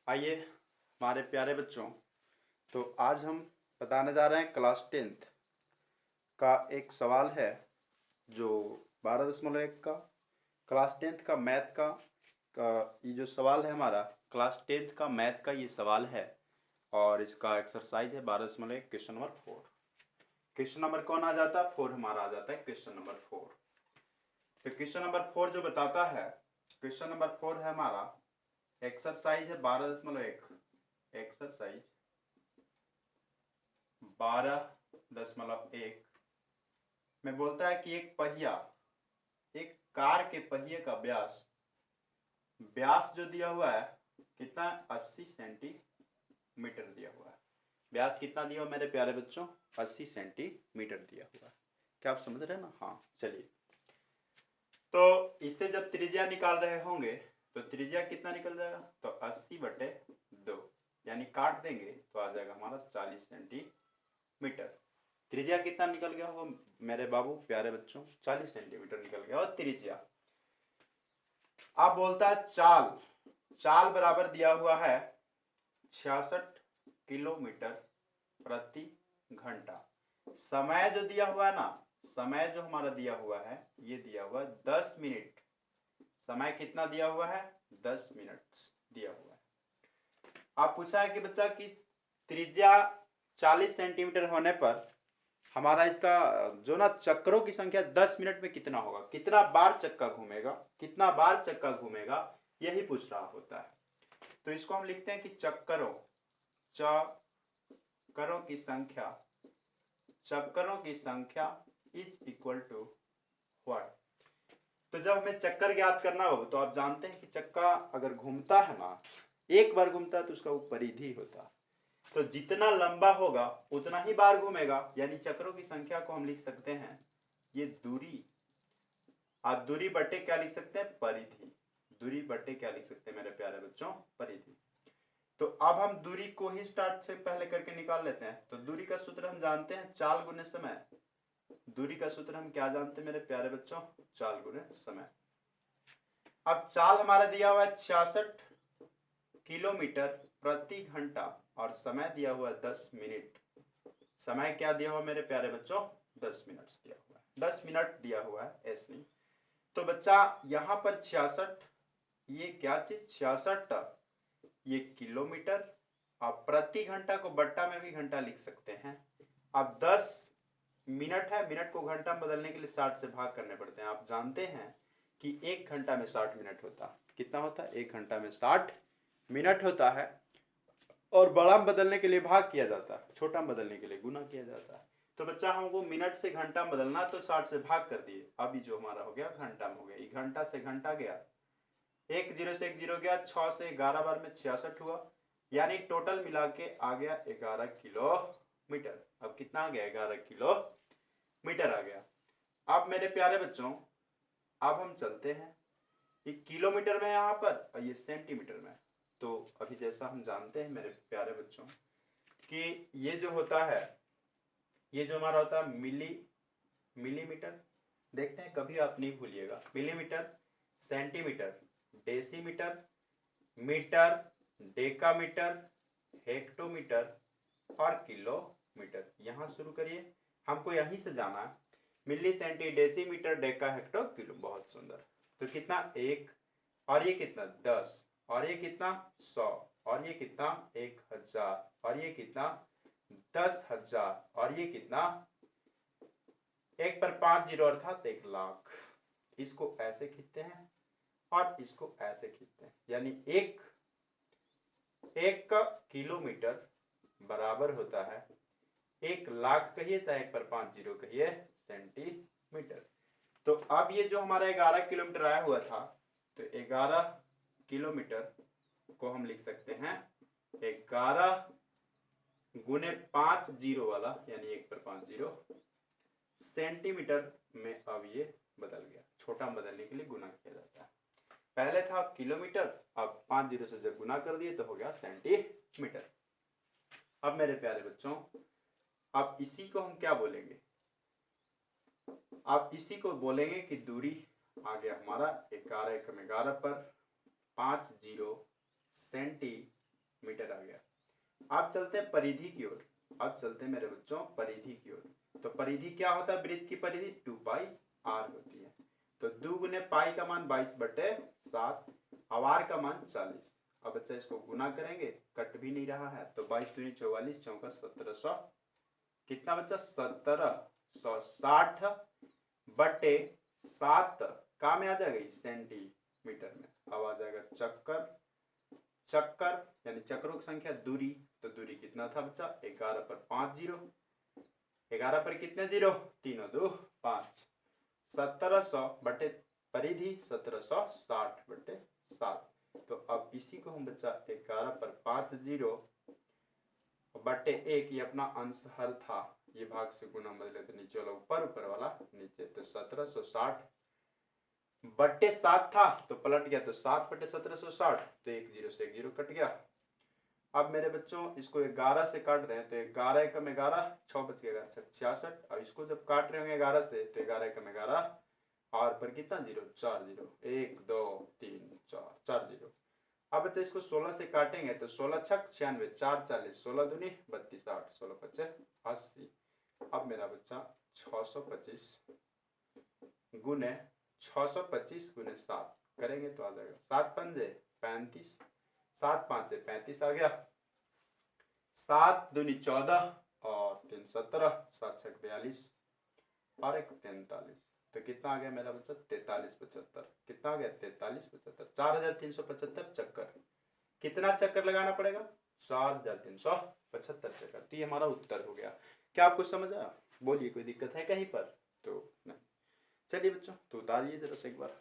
आइए हमारे प्यारे बच्चों, तो आज हम बताने जा रहे हैं क्लास 10th का एक सवाल है जो 12.1 का क्लास 10th का मैथ का ये जो सवाल है हमारा क्लास 10th का मैथ का ये सवाल है। और इसका एक्सरसाइज है 12.1 क्वेश्चन नंबर 4। क्वेश्चन नंबर कौन आ जाता है? 4 हमारा आ जाता है क्वेश्चन नंबर 4। तो क्वेश्चन नंबर 4 जो बताता है, क्वेश्चन नंबर 4 है हमारा एक्सरसाइज है 12.1 एक्सरसाइज 12.1 में बोलता है कि एक कार के पहिए का व्यास जो दिया हुआ है कितना, 80 सेंटीमीटर दिया हुआ है। व्यास कितना दिया हुआ मेरे प्यारे बच्चों? 80 सेंटीमीटर दिया हुआ है। क्या आप समझ रहे हैं ना? हाँ, चलिए। तो इससे जब त्रिज्या निकाल रहे होंगे तो त्रिज्या कितना निकल जाएगा? तो 80/2 यानी काट देंगे तो आ जाएगा हमारा 40 सेंटीमीटर। त्रिज्या कितना निकल गया होगा मेरे बाबू प्यारे बच्चों? 40 सेंटीमीटर निकल गया। और त्रिज्या अब बोलता है चाल बराबर दिया हुआ है 66 किलोमीटर प्रति घंटा। समय जो दिया हुआ है ना, समय जो हमारा दिया हुआ है ये दिया हुआ है 10 मिनट। समय कितना दिया हुआ है? 10 मिनट दिया हुआ है। आप पूछा है कि बच्चा की त्रिज्या 40 सेंटीमीटर होने पर हमारा इसका जो ना चक्रों की संख्या 10 मिनट में कितना होगा, कितना बार चक्का घूमेगा, कितना बार चक्का घूमेगा, यही पूछ रहा होता है। तो इसको हम लिखते हैं कि चक्करों की संख्या इज इक्वल टू व्हाट। तो जब हमें चक्कर ज्ञात करना हो तो आप जानते हैं कि चक्का अगर घूमता है ना, एक बार घूमता है तो उसका वो परिधि होता है। तो जितना लंबा होगा उतना ही बार घूमेगा, यानी चक्रों की संख्या को हम लिख सकते हैं ये दूरी। आप दूरी बटे क्या लिख सकते हैं? परिधि। दूरी बटे क्या लिख सकते हैं मेरे प्यारे बच्चों? परिधि। तो अब हम दूरी को ही स्टार्ट से पहले करके निकाल लेते हैं। तो दूरी का सूत्र हम जानते हैं चाल गुने समय। दूरी का सूत्र हम क्या जानते हैं मेरे प्यारे बच्चों? चाल गुने समय। अब चाल हमारा दिया हुआ है 66 किलोमीटर प्रति घंटा और समय दिया हुआ है 10 मिनट। समय क्या दिया हुआ मेरे प्यारे बच्चों? 10 मिनट दिया हुआ है। 10 मिनट दिया हुआ है, ऐसे नहीं। तो बच्चा यहां पर 66, ये क्या चीज? 66 ये किलोमीटर। आप प्रति घंटा को बट्टा में भी घंटा लिख सकते हैं। अब 10 मिनट है, मिनट को घंटा में बदलने के लिए 60 से भाग करने पड़ते हैं। आप जानते हैं कि एक घंटा में 60 मिनट होता है। कितना होता है? एक घंटा में 60 मिनट होता है। और बड़ा में बदलने के लिए भाग किया जाता है, छोटा में बदलने के लिए गुना किया जाता है। तो बच्चा हमको मिनट से घंटा में बदलना, तो 60 से भाग कर दिए। अभी जो हमारा हो गया घंटा में हो गया। घंटा से घंटा गया, एक जीरो से एक जीरो गया, 6 से 11 बार में 66 हुआ, यानी टोटल मिला के आ गया 11 किलोमीटर। अब कितना आ गया? 11 किलोमीटर आ गया। अब मेरे प्यारे बच्चों अब हम चलते हैं, ये किलोमीटर में यहाँ पर और ये सेंटीमीटर में। तो अभी जैसा हम जानते हैं मेरे प्यारे बच्चों कि ये जो होता है, ये जो हमारा होता है मिलीमीटर। देखते हैं, कभी आप नहीं भूलिएगा। Millimetre, centimetre, decimetre, metre, decametre, hectometre और किलोमीटर। यहां शुरू करिए, हमको यहीं से जाना है। Milli, centi, decimetre, deca, hecto, kilo. बहुत सुंदर। तो कितना? 1, और ये कितना? 10, और ये कितना? 100, और ये कितना? 1000, और ये कितना? 10,000, और ये कितना? 1 पर 5 जीरो अर्थात 1 लाख। इसको ऐसे खींचते हैं और इसको ऐसे खींचते हैं, यानी एक किलोमीटर बराबर होता है 1 लाख, कहिए चाहे 1 पर 5 जीरो कहिए, सेंटीमीटर। तो अब ये जो हमारा 11 किलोमीटर आया हुआ था, तो 11 किलोमीटर को हम लिख सकते हैं 11 गुने 5 जीरो वाला, यानी 1 पर 5 जीरो सेंटीमीटर में। अब ये बदल गया, छोटा बदलने के लिए गुना किया जाता है। पहले था किलोमीटर, अब 5 जीरो से जब गुना कर दिए तो हो गया सेंटीमीटर। अब मेरे प्यारे बच्चों अब इसी को हम क्या बोलेंगे? आप इसी को बोलेंगे कि दूरी आ गया हमारा 11 पर 5 जीरो सेंटीमीटर मीटर आ गया। अब चलते हैं परिधि की ओर। अब चलते हैं मेरे बच्चों परिधि की ओर। तो परिधि क्या होता है, वृत्त की परिधि 2 पाई r होती है। तो 2 गुने पाई का मान 22/7, अब r का मान 40। अब बच्चा इसको गुना करेंगे, कट भी नहीं रहा है, तो 22 दूनी 44, चौका 1700, कितना बच्चा 1760/7 का में आ जाएगा सेंटीमीटर में। अब आ जाएगा चक्कर, चक्कर यानी चक्रों की संख्या, दूरी, तो दूरी कितना था बच्चा 11 पर 5 जीरो, 11 पर कितने जीरो, 3 और 2 5, 1700 बटे परिधि 1760/7। तो अब इसी को हम बच्चा 11 पर 5 जीरो बटे 1, ये अपना अंश हर था, ये भाग से गुना बदले तो नीचे वाला ऊपर, ऊपर वाला नीचे, तो 1760/7 था तो पलट गया, तो 7/1760, तो 1 जीरो से 1 जीरो कट गया। अब मेरे बच्चों इसको 11 से काट दें तो 11 एकम 11, 6 बच गया 66। अब इसको जब काट रहे होंगे 11 से तो 11 एकम 11, और पर कितना जीरो, 4 जीरो, 1 2 3 4, 4 जीरो। अब बच्चा इसको 16 से काटेंगे तो 16 छक 96, 4 40, 16 दूनी 32, 8, 16 पचे 80। अब मेरा बच्चा 625 गुने 625 गुने 7 करेंगे तो आ जाएगा 7 पंजे 35, 7 5 से 35 आ गया, 7 दूनी 14 और 3 17, 7 छक 42 और 1 43, तो कितना आ गया मेरा बच्चा 4375। कितना आ गया 4375, 4375 चक्कर। कितना चक्कर लगाना पड़ेगा 4375 चक्कर। तो ये हमारा उत्तर हो गया। क्या आपको समझ आया? बोलिए कोई दिक्कत है कहीं पर? तो नहीं। चलिए बच्चों तो उतारिए जरा से एक बार।